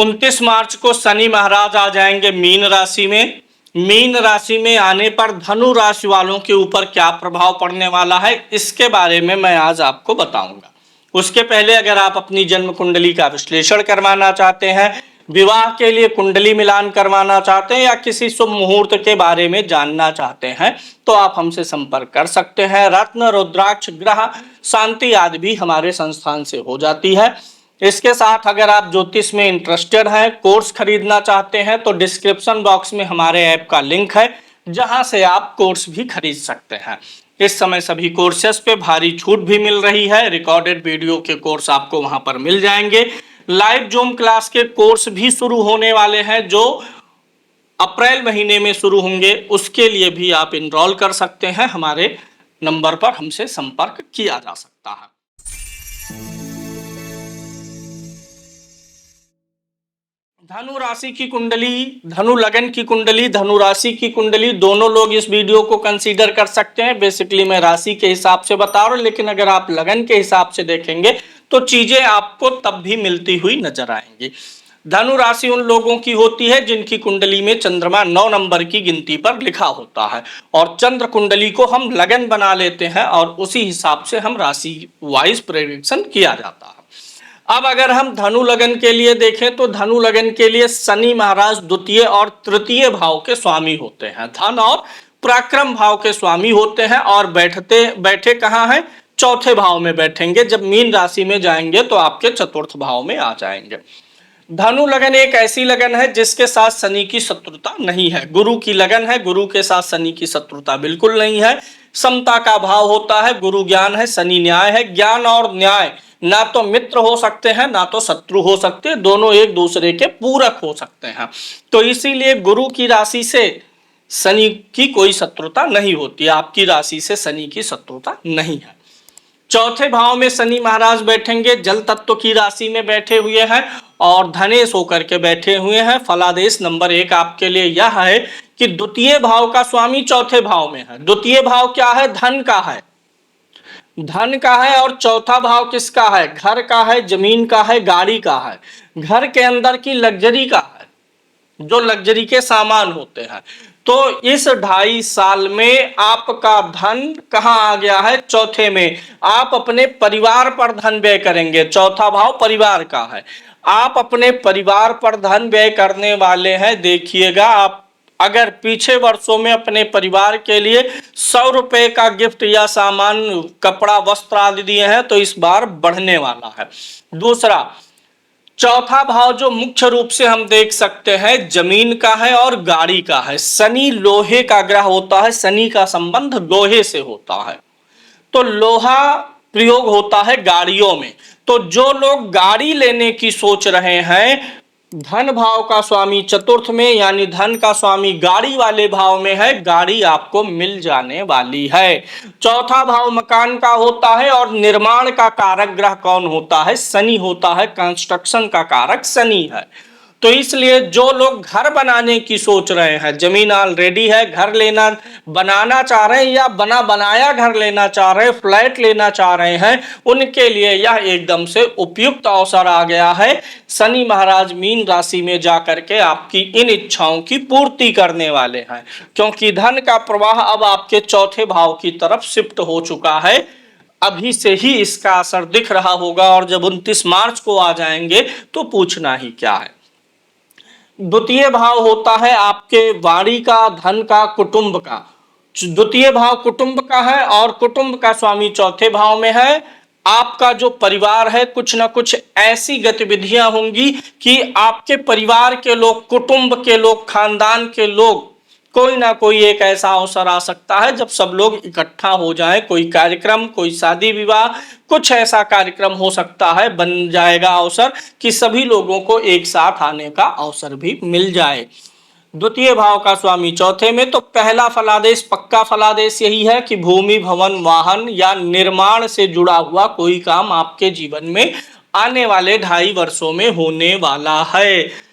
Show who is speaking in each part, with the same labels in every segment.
Speaker 1: 29 मार्च को शनि महाराज आ जाएंगे मीन राशि में। मीन राशि में आने पर धनु राशि वालों के ऊपर क्या प्रभाव पड़ने वाला है, इसके बारे में मैं आज आपको बताऊंगा। उसके पहले अगर आप अपनी जन्म कुंडली का विश्लेषण करवाना चाहते हैं, विवाह के लिए कुंडली मिलान करवाना चाहते हैं या किसी शुभ मुहूर्त के बारे में जानना चाहते हैं तो आप हमसे संपर्क कर सकते हैं। रत्न, रुद्राक्ष, ग्रह शांति आदि भी हमारे संस्थान से हो जाती है। इसके साथ अगर आप ज्योतिष में इंटरेस्टेड हैं, कोर्स खरीदना चाहते हैं तो डिस्क्रिप्शन बॉक्स में हमारे ऐप का लिंक है, जहां से आप कोर्स भी खरीद सकते हैं। इस समय सभी कोर्सेस पे भारी छूट भी मिल रही है। रिकॉर्डेड वीडियो के कोर्स आपको वहां पर मिल जाएंगे। लाइव जूम क्लास के कोर्स भी शुरू होने वाले हैं जो अप्रैल महीने में शुरू होंगे, उसके लिए भी आप इनरोल कर सकते हैं। हमारे नंबर पर हमसे संपर्क किया जा सकता है। धनु राशि की कुंडली, धनु लगन की कुंडली, धनु राशि की कुंडली, दोनों लोग इस वीडियो को कंसीडर कर सकते हैं। बेसिकली मैं राशि के हिसाब से बता रहा हूं, लेकिन अगर आप लगन के हिसाब से देखेंगे तो चीजें आपको तब भी मिलती हुई नजर आएंगी। धनु राशि उन लोगों की होती है जिनकी कुंडली में चंद्रमा 9 नंबर की गिनती पर लिखा होता है और चंद्र कुंडली को हम लगन बना लेते हैं और उसी हिसाब से हम राशि वाइज प्रेडिक्शन किया जाता है। अब अगर हम धनु लगन के लिए देखें तो धनु लगन के लिए शनि महाराज द्वितीय और तृतीय भाव के स्वामी होते हैं, धन और पराक्रम भाव के स्वामी होते हैं और बैठे कहाँ हैं, चौथे भाव में बैठेंगे। जब मीन राशि में जाएंगे तो आपके चतुर्थ भाव में आ जाएंगे। धनु लगन एक ऐसी लगन है जिसके साथ शनि की शत्रुता नहीं है। गुरु की लगन है, गुरु के साथ शनि की शत्रुता बिल्कुल नहीं है। समता का भाव होता है, गुरु ज्ञान है, शनि न्याय है। ज्ञान और न्याय ना तो मित्र हो सकते हैं ना तो शत्रु हो सकते हैं, दोनों एक दूसरे के पूरक हो सकते हैं। तो इसीलिए गुरु की राशि से शनि की कोई शत्रुता नहीं होती, आपकी राशि से शनि की शत्रुता नहीं है। चौथे भाव में शनि महाराज बैठेंगे, जल तत्व की राशि में बैठे हुए हैं और धनेश होकर के बैठे हुए हैं। फलादेश नंबर 1 आपके लिए यह है कि द्वितीय भाव का स्वामी चौथे भाव में है। द्वितीय भाव क्या है, धन का है, धन का है। और चौथा भाव किसका है, घर का है, जमीन का है, गाड़ी का है, घर के अंदर की लग्जरी का है, जो लग्जरी के सामान होते हैं। तो इस 2.5 साल में आपका धन कहाँ आ गया है, चौथे में। आप अपने परिवार पर धन व्यय करेंगे, चौथा भाव परिवार का है। आप अपने परिवार पर धन व्यय करने वाले हैं। देखिएगा, आप अगर पीछे वर्षों में अपने परिवार के लिए 100 रुपए का गिफ्ट या सामान, कपड़ा, वस्त्र आदि दिए हैं तो इस बार बढ़ने वाला है। दूसरा, चौथा भाव जो मुख्य रूप से हम देख सकते हैं जमीन का है और गाड़ी का है। शनि लोहे का ग्रह होता है, शनि का संबंध लोहे से होता है, तो लोहा प्रयोग होता है गाड़ियों में। तो जो लोग गाड़ी लेने की सोच रहे हैं, धन भाव का स्वामी चतुर्थ में यानी धन का स्वामी गाड़ी वाले भाव में है, गाड़ी आपको मिल जाने वाली है। चौथा भाव मकान का होता है और निर्माण का कारक ग्रह कौन होता है, शनि होता है। कंस्ट्रक्शन का कारक शनि है। तो इसलिए जो लोग घर बनाने की सोच रहे हैं, जमीन ऑलरेडी है, घर लेना बनाना चाह रहे हैं या बना बनाया घर लेना चाह रहे हैं, फ्लैट लेना चाह रहे हैं, उनके लिए यह एकदम से उपयुक्त अवसर आ गया है। शनि महाराज मीन राशि में जाकर के आपकी इन इच्छाओं की पूर्ति करने वाले हैं, क्योंकि धन का प्रवाह अब आपके चौथे भाव की तरफ शिफ्ट हो चुका है। अभी से ही इसका असर दिख रहा होगा और जब 29 मार्च को आ जाएंगे तो पूछना ही क्या है। द्वितीय भाव होता है आपके वाणी का, धन का, कुटुंब का। द्वितीय भाव कुटुंब का है और कुटुंब का स्वामी चौथे भाव में है। आपका जो परिवार है, कुछ ना कुछ ऐसी गतिविधियां होंगी कि आपके परिवार के लोग, कुटुंब के लोग, खानदान के लोग, कोई ना कोई एक ऐसा अवसर आ सकता है जब सब लोग इकट्ठा हो जाएं। कोई कार्यक्रम, कोई शादी विवाह, कुछ ऐसा कार्यक्रम हो सकता है, बन जाएगा अवसर कि सभी लोगों को एक साथ आने का अवसर भी मिल जाए। द्वितीय भाव का स्वामी चौथे में, तो पहला फलादेश, पक्का फलादेश यही है कि भूमि, भवन, वाहन या निर्माण से जुड़ा हुआ कोई काम आपके जीवन में आने वाले 2.5 वर्षों में होने वाला है।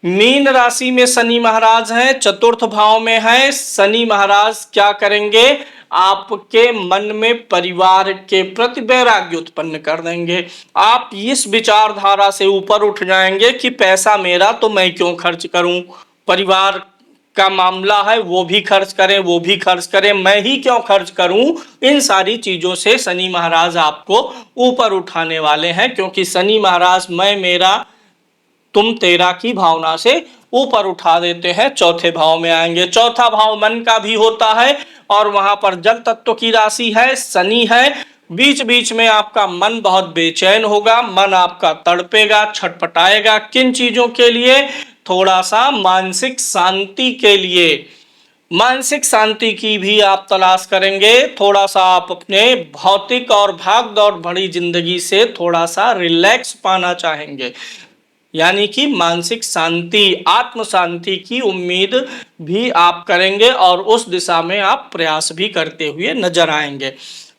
Speaker 1: मीन राशि में शनि महाराज हैं, चतुर्थ भाव में हैं। शनि महाराज क्या करेंगे, आपके मन में परिवार के प्रति वैराग्य उत्पन्न कर देंगे। आप इस विचारधारा से ऊपर उठ जाएंगे कि पैसा मेरा तो मैं क्यों खर्च करूं, परिवार का मामला है वो भी खर्च करें वो भी खर्च करें, मैं ही क्यों खर्च करूं। इन सारी चीजों से शनि महाराज आपको ऊपर उठाने वाले हैं, क्योंकि शनि महाराज मैं मेरा तुम तेरा की भावना से ऊपर उठा देते हैं। चौथे भाव में आएंगे। चौथा भाव मन का भी होता है और वहां पर जल तत्व की राशि है, शनि है। बीच बीच में आपका मन बहुत बेचैन होगा, मन आपका तड़पेगा, छटपटाएगा। किन चीजों के लिए? थोड़ा सा मानसिक शांति के लिए। मानसिक शांति की भी आप तलाश करेंगे। थोड़ा सा आप अपने भौतिक और भाग दौड़ भरी जिंदगी से थोड़ा सा रिलैक्स पाना चाहेंगे, यानी कि मानसिक शांति, आत्म शांति की उम्मीद भी आप करेंगे और उस दिशा में आप प्रयास भी करते हुए नजर आएंगे।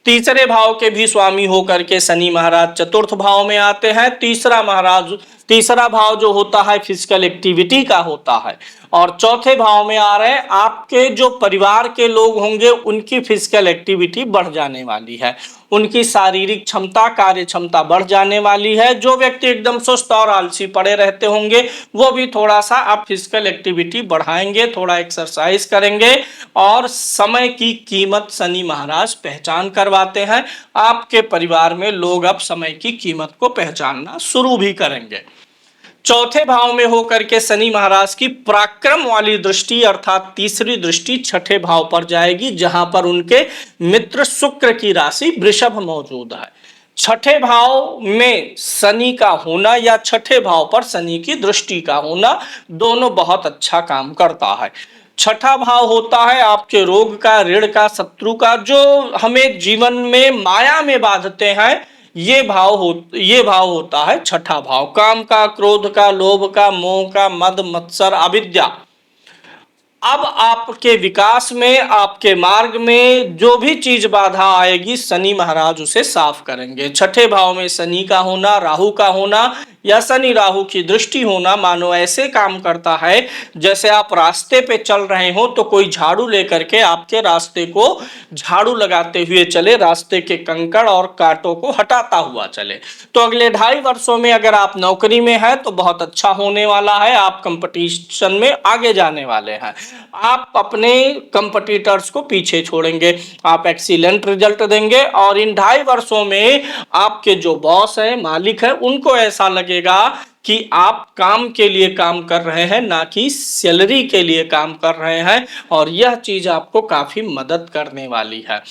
Speaker 1: तीसरे भाव के भी स्वामी होकर के शनि महाराज चतुर्थ भाव में आते हैं। तीसरा भाव जो होता है फिजिकल एक्टिविटी का होता है और चौथे भाव में आ रहे हैं। आपके जो परिवार के लोग होंगे उनकी फिजिकल एक्टिविटी बढ़ जाने वाली है, उनकी शारीरिक क्षमता, कार्य क्षमता बढ़ जाने वाली है। जो व्यक्ति एकदम सुस्त और आलसी पड़े रहते होंगे वो भी थोड़ा सा आप फिजिकल एक्टिविटी बढ़ाएंगे, थोड़ा एक्सरसाइज करेंगे और समय की कीमत शनि महाराज पहचान करवाते हैं। आपके परिवार में लोग अब समय की कीमत को पहचानना शुरू भी करेंगे। चौथे भाव में होकर के शनि महाराज की पराक्रम वाली दृष्टि अर्थात तीसरी दृष्टि छठे भाव पर जाएगी, जहां पर उनके मित्र शुक्र की राशि वृषभ मौजूद है। छठे भाव में शनि का होना या छठे भाव पर शनि की दृष्टि का होना दोनों बहुत अच्छा काम करता है। छठा भाव होता है आपके रोग का, ऋण का, शत्रु का, जो हमें जीवन में माया में बांधते हैं। ये भाव होता है छठा भाव। काम का, क्रोध का, लोभ का, मोह का, मद मत्सर, अविद्या। अब आपके विकास में, आपके मार्ग में जो भी चीज बाधा आएगी शनि महाराज उसे साफ करेंगे। छठे भाव में शनि का होना, राहु का होना या शनि राहु की दृष्टि होना मानो ऐसे काम करता है जैसे आप रास्ते पे चल रहे हो तो कोई झाड़ू लेकर के आपके रास्ते को झाड़ू लगाते हुए चले, रास्ते के कंकड़ और कांटों को हटाता हुआ चले। तो अगले 2.5 वर्षों में अगर आप नौकरी में हैं तो बहुत अच्छा होने वाला है, आप कंपटीशन में आगे जाने वाले हैं। आप अपने कंपटीटर्स को पीछे छोड़ेंगे, आप एक्सीलेंट रिजल्ट देंगे और इन 2.5 वर्षों में आपके जो बॉस है, मालिक है, उनको ऐसा लगेगा कि आप काम के लिए काम कर रहे हैं, ना कि सैलरी के लिए काम कर रहे हैं और यह चीज आपको काफी मदद करने वाली है।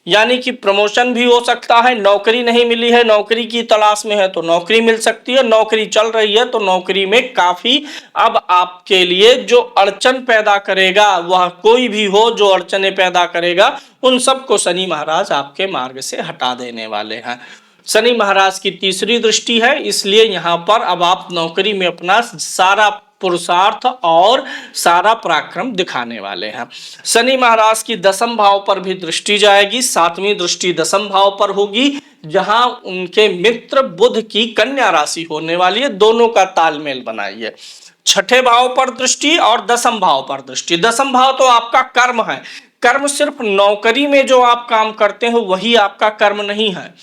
Speaker 1: यानी कि प्रमोशन भी हो सकता है। नौकरी नहीं मिली है, नौकरी की तलाश में है तो नौकरी मिल सकती है। नौकरी चल रही है तो नौकरी में काफी अब आपके लिए जो अड़चन पैदा करेगा, वह कोई भी हो जो अड़चने पैदा करेगा, उन सबको शनि महाराज आपके मार्ग से हटा देने वाले हैं। शनि महाराज की तीसरी दृष्टि है, इसलिए यहाँ पर अब आप नौकरी में अपना सारा पुरुषार्थ और सारा पराक्रम दिखाने वाले हैं। शनि महाराज की दसम भाव पर भी दृष्टि जाएगी, 7वीं दृष्टि दसम भाव पर होगी, जहां उनके मित्र बुध की कन्या राशि होने वाली है। दोनों का तालमेल बनाइए, छठे भाव पर दृष्टि और दसम भाव पर दृष्टि। दसम भाव तो आपका कर्म है। कर्म सिर्फ नौकरी में जो आप काम करते हो वही आपका कर्म नहीं है।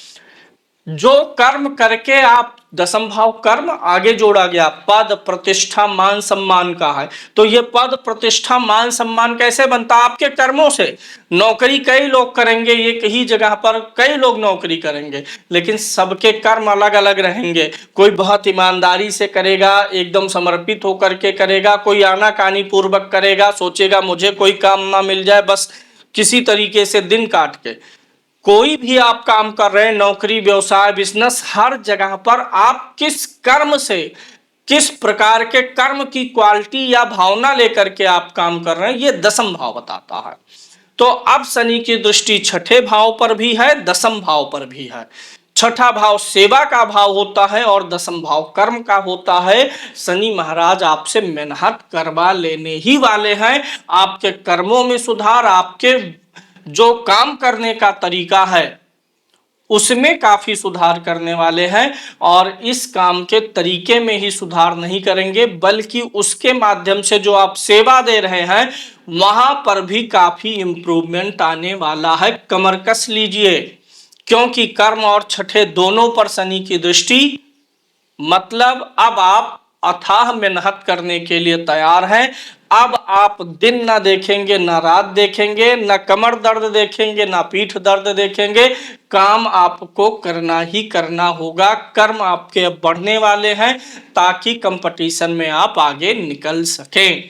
Speaker 1: जो कर्म करके आप, दसम भाव कर्म आगे जोड़ा गया, पद प्रतिष्ठा मान सम्मान का है। तो ये पद प्रतिष्ठा मान सम्मान कैसे बनता? आपके कर्मों से। नौकरी कई लोग करेंगे, एक ही जगह पर कई लोग नौकरी करेंगे, लेकिन सबके कर्म अलग अलग रहेंगे। कोई बहुत ईमानदारी से करेगा, एकदम समर्पित होकर के करेगा, कोई आनाकानी पूर्वक करेगा, सोचेगा मुझे कोई काम ना मिल जाए बस किसी तरीके से दिन काट के। कोई भी आप काम कर रहे हैं, नौकरी, व्यवसाय, बिजनेस, हर जगह पर आप किस कर्म से, किस प्रकार के कर्म की क्वालिटी या भावना लेकर के आप काम कर रहे हैं, ये दसम भाव बताता है। तो अब शनि की दृष्टि छठे भाव पर भी है, दसम भाव पर भी है। छठा भाव सेवा का भाव होता है और दसम भाव कर्म का होता है। शनि महाराज आपसे मेहनत करवा लेने ही वाले हैं। आपके कर्मों में सुधार, आपके जो काम करने का तरीका है उसमें काफी सुधार करने वाले हैं। और इस काम के तरीके में ही सुधार नहीं करेंगे, बल्कि उसके माध्यम से जो आप सेवा दे रहे हैं वहां पर भी काफी इंप्रूवमेंट आने वाला है। कमर कस लीजिए, क्योंकि कर्म और छठे दोनों पर शनि की दृष्टि, मतलब अब आप अथाह मेहनत करने के लिए तैयार हैं। अब आप दिन ना देखेंगे, ना रात देखेंगे, ना कमर दर्द देखेंगे, ना पीठ दर्द देखेंगे। काम आपको करना ही करना होगा। कर्म आपके अब बढ़ने वाले हैं ताकि कंपटीशन में आप आगे निकल सकें।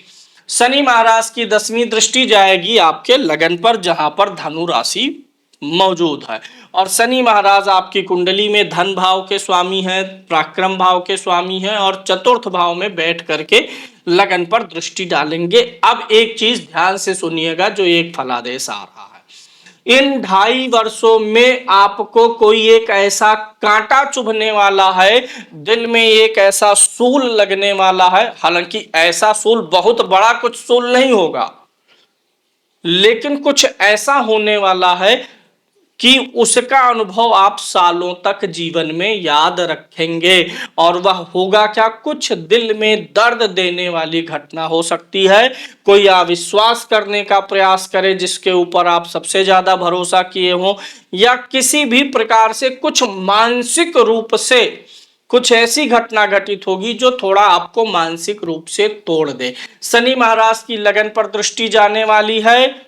Speaker 1: शनि महाराज की 10वीं दृष्टि जाएगी आपके लगन पर, जहां पर धनु राशि मौजूद है। और शनि महाराज आपकी कुंडली में धन भाव के स्वामी हैं, पराक्रम भाव के स्वामी हैं, और चतुर्थ भाव में बैठ करके लगन पर दृष्टि डालेंगे। अब एक चीज ध्यान से सुनिएगा, जो एक फलादेश आ रहा है, इन 2.5 वर्षों में आपको कोई एक ऐसा कांटा चुभने वाला है, दिल में एक ऐसा सूल लगने वाला है। हालांकि ऐसा सूल बहुत बड़ा कुछ सूल नहीं होगा, लेकिन कुछ ऐसा होने वाला है कि उसका अनुभव आप सालों तक जीवन में याद रखेंगे। और वह होगा क्या, कुछ दिल में दर्द देने वाली घटना हो सकती है। कोई अविश्वास करने का प्रयास करे जिसके ऊपर आप सबसे ज्यादा भरोसा किए हो, या किसी भी प्रकार से कुछ मानसिक रूप से कुछ ऐसी घटना घटित होगी जो थोड़ा आपको मानसिक रूप से तोड़ दे। शनि महाराज की लगन पर दृष्टि जाने वाली है,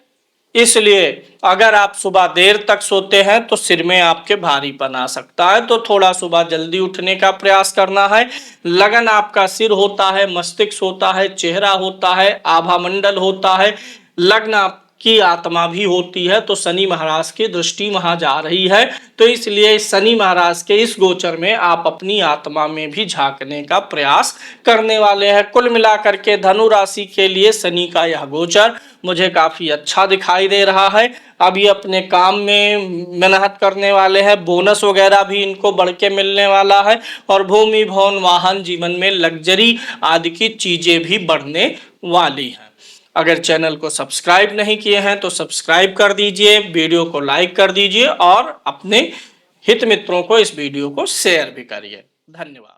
Speaker 1: इसलिए अगर आप सुबह देर तक सोते हैं तो सिर में आपके भारीपन आ सकता है, तो थोड़ा सुबह जल्दी उठने का प्रयास करना है। लगन आपका सिर होता है, मस्तिष्क होता है, चेहरा होता है, आभा मंडल होता है, लग्न आपकी आत्मा भी होती है। तो शनि महाराज की दृष्टि वहां जा रही है, तो इसलिए शनि महाराज के इस गोचर में आप अपनी आत्मा में भी झांकने का प्रयास करने वाले हैं। कुल मिलाकर के धनु राशि के लिए शनि का यह गोचर मुझे काफी अच्छा दिखाई दे रहा है। अभी अपने काम में मेहनत करने वाले हैं, बोनस वगैरह भी इनको बढ़ के मिलने वाला है, और भूमि भवन वाहन जीवन में लग्जरी आदि की चीजें भी बढ़ने वाली हैं। अगर चैनल को सब्सक्राइब नहीं किए हैं तो सब्सक्राइब कर दीजिए, वीडियो को लाइक कर दीजिए, और अपने हित मित्रों को इस वीडियो को शेयर भी करिए। धन्यवाद।